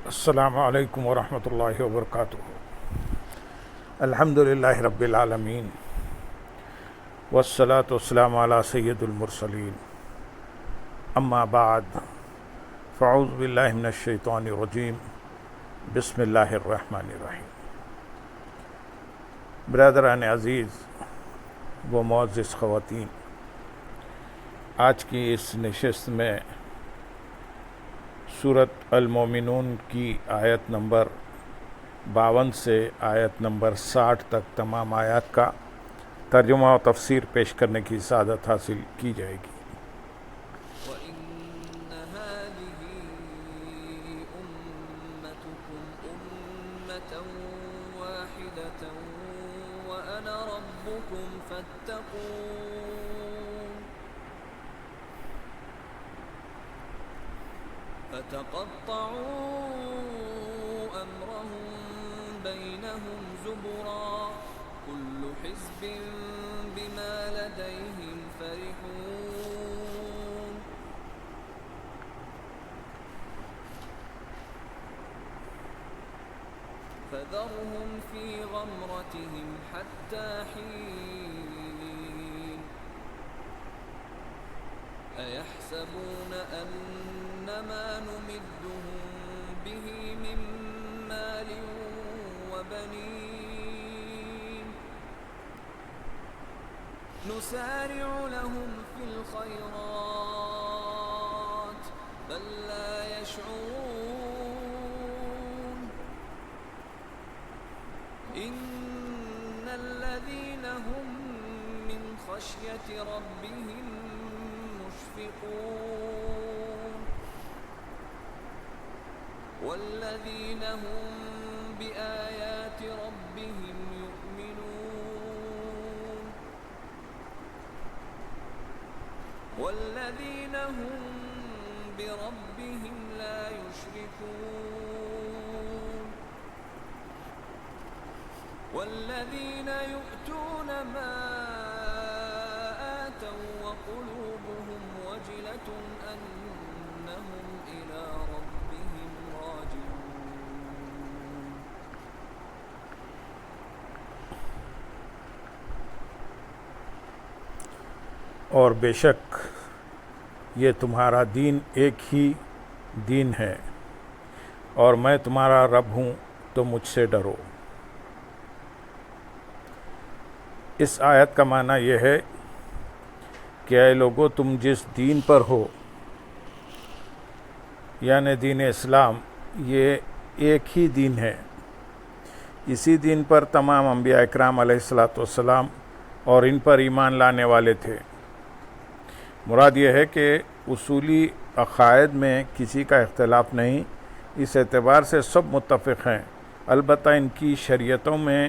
السلام علیکم ورحمۃ اللہ وبرکاتہ۔ الحمد للہ رب العالمین والصلاة والسلام علی سید المرسلین، اما بعد فاعوذ باللہ من الشیطان الرجیم، بسم اللہ الرحمن الرحیم۔ برادران عزیز و معزز خواتین، آج کی اس نشست میں سورۃ المومنون کی آیت نمبر 52 سے آیت نمبر 60 تک تمام آیات کا ترجمہ و تفسیر پیش کرنے کی سعادت حاصل کی جائے گی۔ وَإِنَّ هَٰذِهِ أُمَّتُكُمْ أُمَّةً وَاحِدَةً وَأَنَا رَبُّكُمْ فَاتَّقُونِ۔ فَتَقَطَّعُوا أَمْرَهُم بَيْنَهُمْ زُبُرًا، كُلُّ حِزْبٍ بِمَا لَدَيْهِمْ فَرِحُونَ۔ فَذَرْهُمْ فِي غَمْرَتِهِمْ حَتَّىٰ حِينٍ، أَيَحْسَبُونَ أَنَّمَا نُمِدُّهُم بِهِ مِن مَّالٍ وَبَنِينَ نُسَارِعُ لَهُمْ فِي الْخَيْرَاتِ بَل لَّا يَشْعُرُونَ۔ إِنَّ الَّذِينَ هُم مِّنْ خَشْيَةِ رَبِّهِم مُّشْفِقُونَ، وَالَّذِينَ هُم بِآيَاتِ رَبِّهِمْ يُؤْمِنُونَ، وَالَّذِينَ هُم بِرَبِّهِمْ لَا يُشْرِكُونَ، وَالَّذِينَ يُؤْتُونَ مَا آتَوا وَقُلُوبُهُمْ وَجِلَةٌ أَنَّهُمْ إِلَىٰ رَبِّهِمْ راجعون۔ اور بے شک یہ تمہارا دین ایک ہی دین ہے، اور میں تمہارا رب ہوں تو مجھ سے ڈرو۔ اس آیت کا معنی یہ ہے کہ اے لوگو، تم جس دین پر ہو، یعنی دین اسلام، یہ ایک ہی دین ہے۔ اسی دین پر تمام انبیاء اکرام علیہ السلام اور ان پر ایمان لانے والے تھے۔ مراد یہ ہے کہ اصولی عقائد میں کسی کا اختلاف نہیں، اس اعتبار سے سب متفق ہیں، البتہ ان کی شریعتوں میں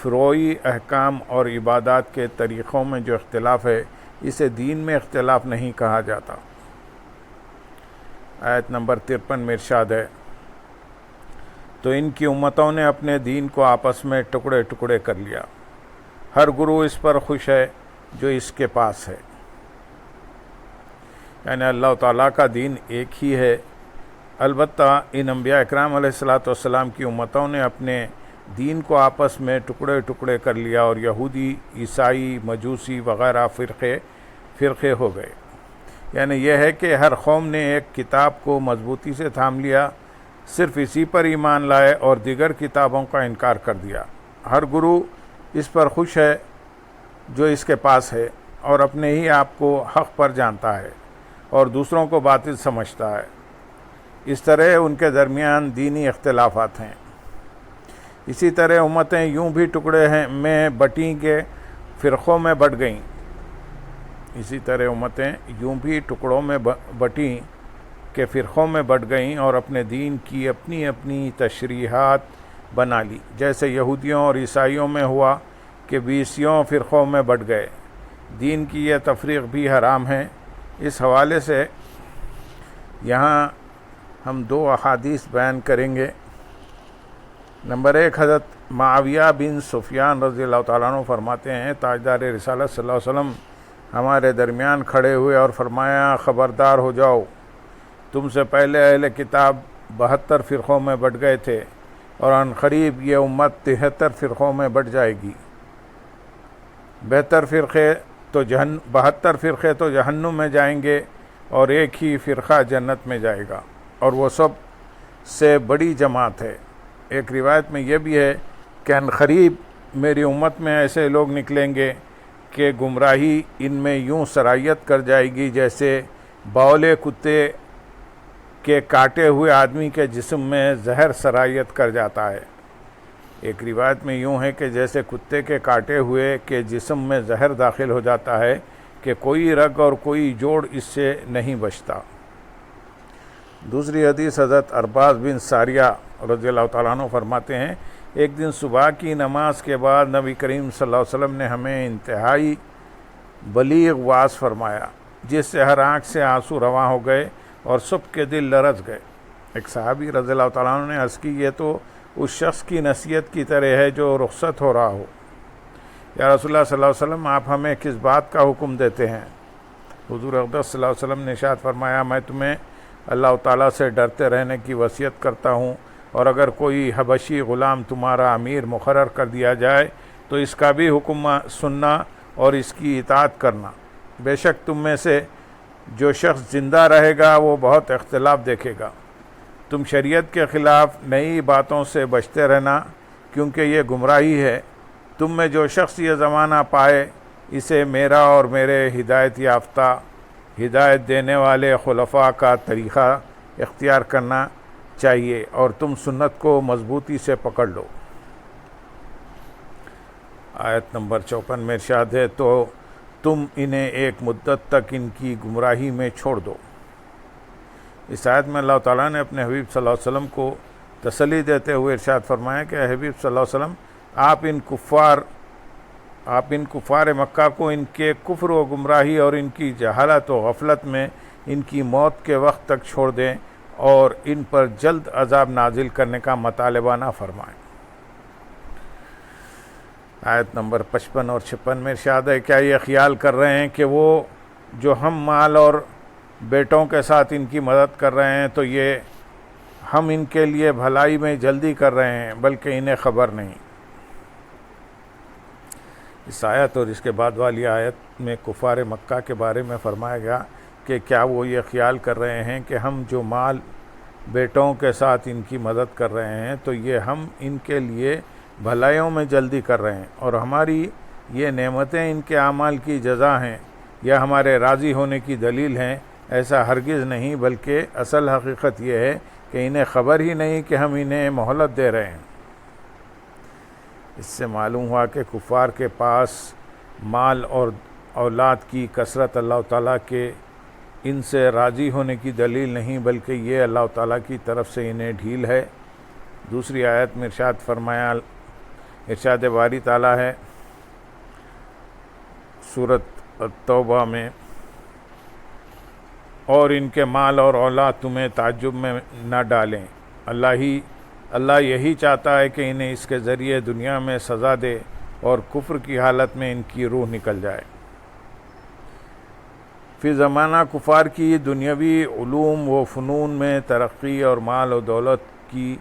فروعی احکام اور عبادات کے طریقوں میں جو اختلاف ہے، اسے دین میں اختلاف نہیں کہا جاتا۔ آیت نمبر 53 میں ارشاد ہے، تو ان کی امتوں نے اپنے دین کو آپس میں ٹکڑے ٹکڑے کر لیا، ہر گروہ اس پر خوش ہے جو اس کے پاس ہے۔ یعنی اللہ تعالیٰ کا دین ایک ہی ہے، البتہ ان انبیاء اکرام علیہ السلام کی امتوں نے اپنے دین کو آپس میں ٹکڑے ٹکڑے کر لیا، اور یہودی، عیسائی، مجوسی وغیرہ فرقے ہو گئے۔ یعنی یہ ہے کہ ہر قوم نے ایک کتاب کو مضبوطی سے تھام لیا، صرف اسی پر ایمان لائے اور دیگر کتابوں کا انکار کر دیا۔ ہر گروہ اس پر خوش ہے جو اس کے پاس ہے، اور اپنے ہی آپ کو حق پر جانتا ہے اور دوسروں کو باطل سمجھتا ہے۔ اس طرح ان کے درمیان دینی اختلافات ہیں۔ اسی طرح امتیں یوں بھی ٹکڑے میں بٹیں کہ فرقوں میں بٹ گئیں۔ اور اپنے دین کی اپنی اپنی تشریحات بنا لی، جیسے یہودیوں اور عیسائیوں میں ہوا کہ 20 فرقوں میں بٹ گئے۔ دین کی یہ تفریق بھی حرام ہے۔ اس حوالے سے یہاں ہم 2 احادیث بیان کریں گے۔ نمبر 1، حضرت معاویہ بن سفیان رضی اللہ تعالیٰ عنہ فرماتے ہیں، تاجدار رسالت صلی اللہ علیہ وسلم ہمارے درمیان کھڑے ہوئے اور فرمایا، خبردار ہو جاؤ، تم سے پہلے اہل کتاب 72 فرقوں میں بٹ گئے تھے، اور عن قریب یہ امت 73 فرقوں میں بٹ جائے گی۔ 72 فرقے تو جہنم میں جائیں گے، اور ایک ہی فرقہ جنت میں جائے گا، اور وہ سب سے بڑی جماعت ہے۔ ایک روایت میں یہ بھی ہے کہ عن قریب میری امت میں ایسے لوگ نکلیں گے کہ گمراہی ان میں یوں سرایت کر جائے گی جیسے باولے کتے کے کاٹے ہوئے آدمی کے جسم میں زہر سرایت کر جاتا ہے۔ ایک روایت میں یوں ہے کہ جیسے کتے کے کاٹے ہوئے کے جسم میں زہر داخل ہو جاتا ہے کہ کوئی رگ اور کوئی جوڑ اس سے نہیں بچتا۔ دوسری حدیث حضرت عرباض بن ساریہ رضی اللہ تعالیٰ عنہ فرماتے ہیں، ایک دن صبح کی نماز کے بعد نبی کریم صلی اللہ علیہ وسلم نے ہمیں انتہائی بلیغ وعظ فرمایا، جس سے ہر آنکھ سے آنسو رواں ہو گئے اور سب کے دل لرز گئے۔ ایک صحابی رضی اللہ تعالیٰ عنہ نے عرض کی، یہ تو اس شخص کی نصیحت کی طرح ہے جو رخصت ہو رہا ہو۔ یا رسول اللہ صلی اللہ علیہ وسلم، آپ ہمیں کس بات کا حکم دیتے ہیں؟ حضور اقدس صلی اللہ علیہ وسلم نے ارشاد فرمایا، میں تمہیں اللہ تعالیٰ سے ڈرتے رہنے کی وصیت کرتا ہوں، اور اگر کوئی حبشی غلام تمہارا امیر مقرر کر دیا جائے تو اس کا بھی حکم سننا اور اس کی اطاعت کرنا۔ بے شک تم میں سے جو شخص زندہ رہے گا وہ بہت اختلاف دیکھے گا۔ تم شریعت کے خلاف نئی باتوں سے بچتے رہنا، کیونکہ یہ گمراہی ہے۔ تم میں جو شخص یہ زمانہ پائے اسے میرا اور میرے ہدایت یافتہ ہدایت دینے والے خلفاء کا طریقہ اختیار کرنا چاہیے، اور تم سنت کو مضبوطی سے پکڑ لو۔ آیت نمبر 54 میں ارشاد ہے، تو تم انہیں ایک مدت تک ان کی گمراہی میں چھوڑ دو۔ اس آیت میں اللہ تعالیٰ نے اپنے حبیب صلی اللہ علیہ وسلم کو تسلی دیتے ہوئے ارشاد فرمایا کہ اے حبیب صلی اللہ علیہ وسلم، آپ ان کفار مکہ کو ان کے کفر و گمراہی اور ان کی جہالت و غفلت میں ان کی موت کے وقت تک چھوڑ دیں، اور ان پر جلد عذاب نازل کرنے کا مطالبہ نہ فرمائیں۔ آیت نمبر 55 اور 56 میں ارشاد ہے، کیا یہ خیال کر رہے ہیں کہ وہ جو ہم مال اور بیٹوں کے ساتھ ان کی مدد کر رہے ہیں تو یہ ہم ان کے لیے بھلائی میں جلدی کر رہے ہیں، بلکہ انہیں خبر نہیں۔ اس آیت اور اس کے بعد والی آیت میں کفار مکہ کے بارے میں فرمایا گیا کہ کیا وہ یہ خیال کر رہے ہیں کہ ہم جو مال بیٹوں کے ساتھ ان کی مدد کر رہے ہیں تو یہ ہم ان کے لیے بھلائیوں میں جلدی کر رہے ہیں، اور ہماری یہ نعمتیں ان کے اعمال کی جزا ہیں یا ہمارے راضی ہونے کی دلیل ہیں؟ ایسا ہرگز نہیں، بلکہ اصل حقیقت یہ ہے کہ انہیں خبر ہی نہیں کہ ہم انہیں مہلت دے رہے ہیں۔ اس سے معلوم ہوا کہ کفار کے پاس مال اور اولاد کی کثرت اللہ تعالیٰ کے ان سے راضی ہونے کی دلیل نہیں، بلکہ یہ اللہ تعالیٰ کی طرف سے انہیں ڈھیل ہے۔ دوسری آیت میں ارشاد فرمایا، ارشاد باری تعالیٰ ہے سورۃ التوبہ میں، اور ان کے مال اور اولاد تمہیں تعجب میں نہ ڈالیں، اللہ یہی چاہتا ہے کہ انہیں اس کے ذریعے دنیا میں سزا دے اور کفر کی حالت میں ان کی روح نکل جائے۔ فی زمانہ کفار کی دنیاوی علوم و فنون میں ترقی اور مال و دولت کی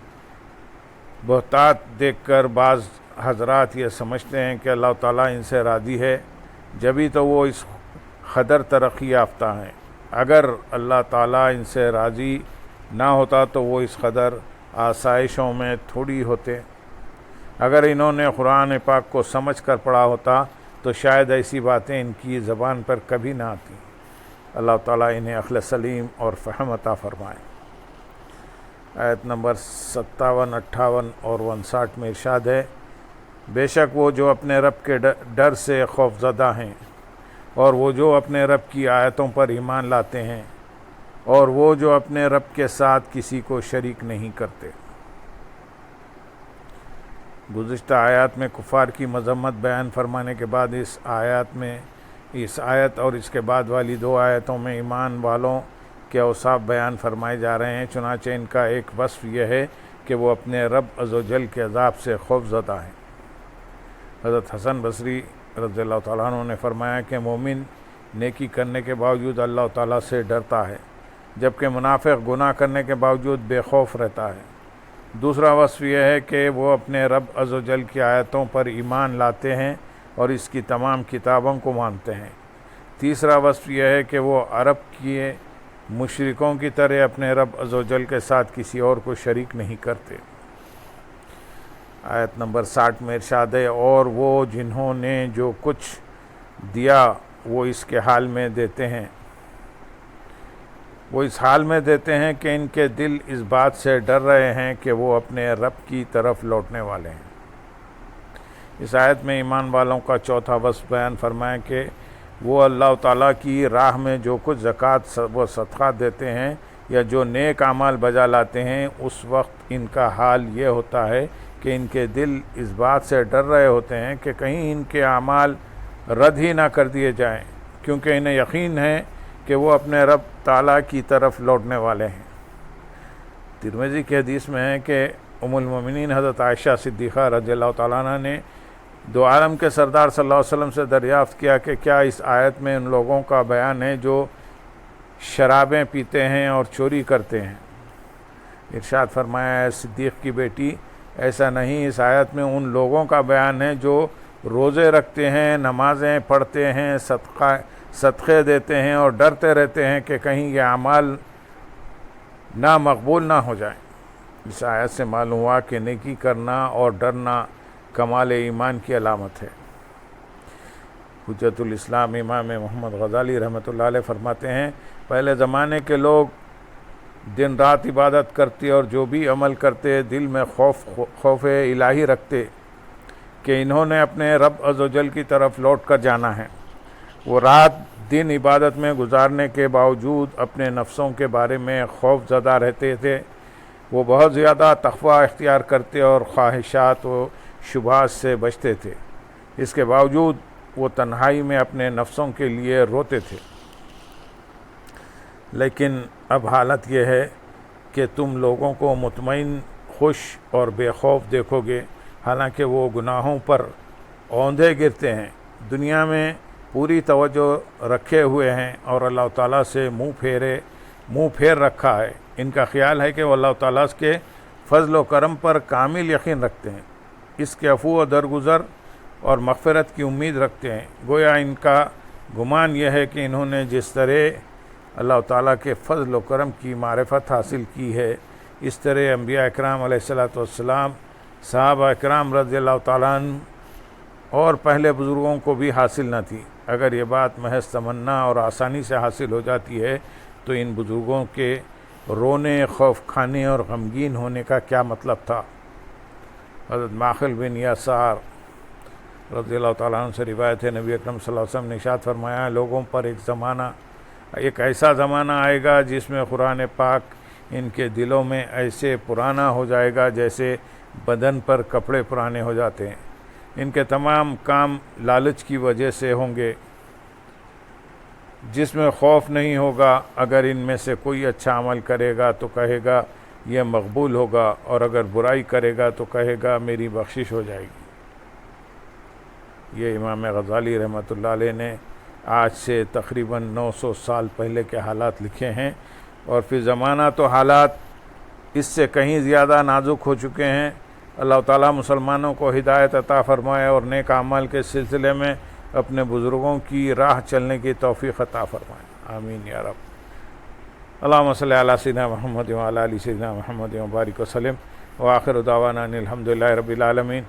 بہتات دیکھ کر بعض حضرات یہ سمجھتے ہیں کہ اللہ تعالیٰ ان سے راضی ہے، جبھی تو وہ اس قدر ترقی یافتہ ہیں۔ اگر اللہ تعالیٰ ان سے راضی نہ ہوتا تو وہ اس قدر آسائشوں میں تھوڑی ہوتے۔ اگر انہوں نے قرآن پاک کو سمجھ کر پڑھا ہوتا تو شاید ایسی باتیں ان کی زبان پر کبھی نہ آتی۔ اللہ تعالیٰ انہیں عقل سلیم اور فہم عطا فرمائے۔ آیت نمبر 57، 58 اور 59 میں ارشاد ہے، بے شک وہ جو اپنے رب کے ڈر سے خوف زدہ ہیں، اور وہ جو اپنے رب کی آیتوں پر ایمان لاتے ہیں، اور وہ جو اپنے رب کے ساتھ کسی کو شریک نہیں کرتے۔ گزشتہ آیات میں کفار کی مذمت بیان فرمانے کے بعد اس آیت اور اس کے بعد والی 2 آیتوں میں ایمان والوں کے اوصاف بیان فرمائے جا رہے ہیں۔ چنانچہ ان کا ایک وصف یہ ہے کہ وہ اپنے رب عزوجل کے عذاب سے خوف زدہ ہیں۔ حضرت حسن بصری رضی اللہ تعالیٰ عنہ نے فرمایا کہ مومن نیکی کرنے کے باوجود اللہ تعالیٰ سے ڈرتا ہے، جبکہ منافق گناہ کرنے کے باوجود بے خوف رہتا ہے۔ دوسرا وصف یہ ہے کہ وہ اپنے رب عز و جل کی آیتوں پر ایمان لاتے ہیں اور اس کی تمام کتابوں کو مانتے ہیں۔ تیسرا وصف یہ ہے کہ وہ عرب کے مشرکوں کی طرح اپنے رب عز و جل کے ساتھ کسی اور کو شریک نہیں کرتے۔ آیت نمبر 60 میں ارشاد ہے، اور وہ جنہوں نے جو کچھ دیا وہ اس حال میں دیتے ہیں کہ ان کے دل اس بات سے ڈر رہے ہیں کہ وہ اپنے رب کی طرف لوٹنے والے ہیں۔ اس آیت میں ایمان والوں کا چوتھا وصف بیان فرمایا کہ وہ اللہ تعالیٰ کی راہ میں جو کچھ زکوٰۃ و صدقات دیتے ہیں یا جو نیک اعمال بجا لاتے ہیں، اس وقت ان کا حال یہ ہوتا ہے کہ ان کے دل اس بات سے ڈر رہے ہوتے ہیں کہ کہیں ان کے اعمال رد ہی نہ کر دیے جائیں، کیونکہ انہیں یقین ہے کہ وہ اپنے رب تعالیٰ کی طرف لوٹنے والے ہیں۔ ترمذی کی حدیث میں ہے کہ ام المومنین حضرت عائشہ صدیقہ رضی اللہ تعالیٰ عنہ نے دو عالم کے سردار صلی اللہ علیہ وسلم سے دریافت کیا کہ کیا اس آیت میں ان لوگوں کا بیان ہے جو شرابیں پیتے ہیں اور چوری کرتے ہیں؟ ارشاد فرمایا ہے، صدیق کی بیٹی، ایسا نہیں، اس آیت میں ان لوگوں کا بیان ہے جو روزے رکھتے ہیں، نمازیں پڑھتے ہیں، صدقے دیتے ہیں اور ڈرتے رہتے ہیں کہ کہیں یہ اعمال نامقبول نہ ہو جائیں۔ اس آیت سے معلوم ہوا کہ نیکی کرنا اور ڈرنا کمال ایمان کی علامت ہے۔ حجت الاسلام امام محمد غزالی رحمۃ اللہ علیہ فرماتے ہیں، پہلے زمانے کے لوگ دن رات عبادت کرتے اور جو بھی عمل کرتے دل میں خوف الہی رکھتے کہ انہوں نے اپنے رب عز و جل کی طرف لوٹ کر جانا ہے۔ وہ رات دن عبادت میں گزارنے کے باوجود اپنے نفسوں کے بارے میں خوف زدہ رہتے تھے۔ وہ بہت زیادہ تقویٰ اختیار کرتے اور خواہشات و شبہات سے بچتے تھے۔ اس کے باوجود وہ تنہائی میں اپنے نفسوں کے لیے روتے تھے۔ لیکن اب حالت یہ ہے کہ تم لوگوں کو مطمئن، خوش اور بے خوف دیکھو گے، حالانکہ وہ گناہوں پر اوندھے گرتے ہیں، دنیا میں پوری توجہ رکھے ہوئے ہیں اور اللہ تعالیٰ سے منہ پھیر رکھا ہے۔ ان کا خیال ہے کہ وہ اللہ تعالیٰ کے فضل و کرم پر کامل یقین رکھتے ہیں، اس کے عفو و درگزر اور مغفرت کی امید رکھتے ہیں۔ گویا ان کا گمان یہ ہے کہ انہوں نے جس طرح اللہ تعالیٰ کے فضل و کرم کی معرفت حاصل کی ہے، اس طرح انبیاء اکرام علیہ السلام، صحابہ اکرام رضی اللہ تعالیٰ عنہ اور پہلے بزرگوں کو بھی حاصل نہ تھی۔ اگر یہ بات محض تمنا اور آسانی سے حاصل ہو جاتی ہے تو ان بزرگوں کے رونے، خوف کھانے اور غمگین ہونے کا کیا مطلب تھا؟ حضرت ماخل بن یسار رضی اللہ تعالیٰ عنہ سے روایت ہے، نبی اکرم صلی اللہ علیہ وسلم نے ارشاد فرمایا، لوگوں پر ایک ایسا زمانہ آئے گا جس میں قرآن پاک ان کے دلوں میں ایسے پرانا ہو جائے گا جیسے بدن پر کپڑے پرانے ہو جاتے ہیں۔ ان کے تمام کام لالچ کی وجہ سے ہوں گے، جس میں خوف نہیں ہوگا۔ اگر ان میں سے کوئی اچھا عمل کرے گا تو کہے گا یہ مقبول ہوگا، اور اگر برائی کرے گا تو کہے گا میری بخشش ہو جائے گی۔ یہ امام غزالی رحمۃ اللہ علیہ نے آج سے تقریباً 900 سال پہلے کے حالات لکھے ہیں، اور فی زمانہ تو حالات اس سے کہیں زیادہ نازک ہو چکے ہیں۔ اللہ تعالیٰ مسلمانوں کو ہدایت عطا فرمائے اور نیک اعمال کے سلسلے میں اپنے بزرگوں کی راہ چلنے کی توفیق عطا فرمائے، آمین یا رب۔ اللہم صلی علی سیدنا محمد وعلی آل سیدنا محمد وبارک وسلم، وآخر دعوانا ان الحمد للہ رب العالمین۔